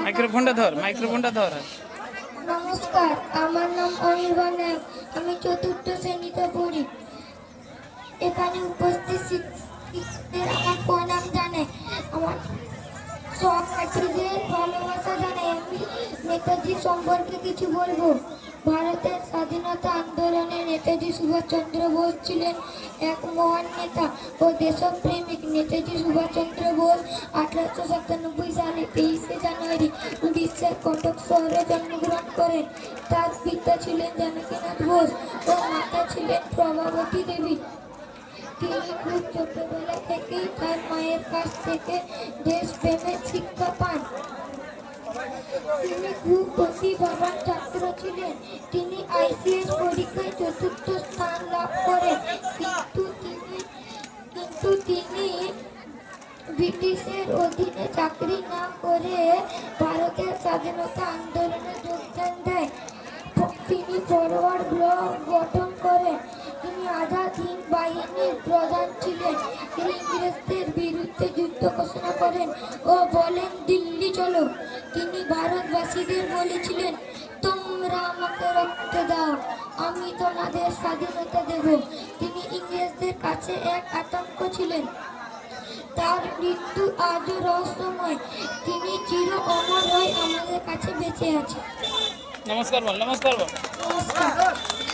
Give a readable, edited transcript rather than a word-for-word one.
মাইক্রোফোনটা ধর। নমস্কার, আমার নাম অনির্বাণ নায়ক। আমি চতুর্থ শ্রেণীতে পড়ি। এখানে উপস্থিত শিক্ষকদের আমার প্রণাম জানাই। আমার সব ছাত্রীদের ভালোবাসা জানাই। আমি নেতাজি সম্পর্কে কিছু বলবো। ভারতের স্বাধীনতা আন্দোলনে নেতাজি সুভাষচন্দ্র বোস ছিলেন এক মহান নেতা ও দেশপ্রেমিক। নেতাজি সুভাষচন্দ্র বোস 1897 সালে 23শে জানুয়ারি উড়িষ্যার কটক শহরে জন্মগ্রহণ করেন। তার পিতা ছিলেন জানকীনাথ বোস ও মাতা ছিলেন প্রভাবতী দেবী। তিনি খুব ছোটবেলা থেকেই তার মায়ের কাছ থেকে দেশপ্রেমের শিক্ষা পান। তিনি খুব প্রতিভাবান ছাত্র ছিলেন। তিনি আইসিএস পরীক্ষায় চতুর্থ স্থান লাভ করেন, কিন্তু তিনি ব্রিটিশের অধীনে চাকরি না করে ভারতের স্বাধীনতা আন্দোলনে যোগদান দেয়। তিনি ফরওয়ার্ড ব্লক গঠন করেন। তিনি আজাদ হিন্দ বাহিনীর প্রধান ছিলেন। তিনি ইংরেজদের বিরুদ্ধে যুদ্ধ ঘোষণা করেন ও বলেন, দিল্লি চলো। তিনি ভারতবাসীদের বলেছিলেন, তোমরা আমাকে রক্ত দাও, আমি তোমাদের স্বাধীনতা দেব। তিনি ইংরেজদের কাছে এক আতঙ্ক ছিলেন। তার মৃত্যু আজও রহস্যময়। তিনি চির অমর হয়ে আমাদের কাছে বেঁচে আছে। নমস্কার বল। নমস্কার।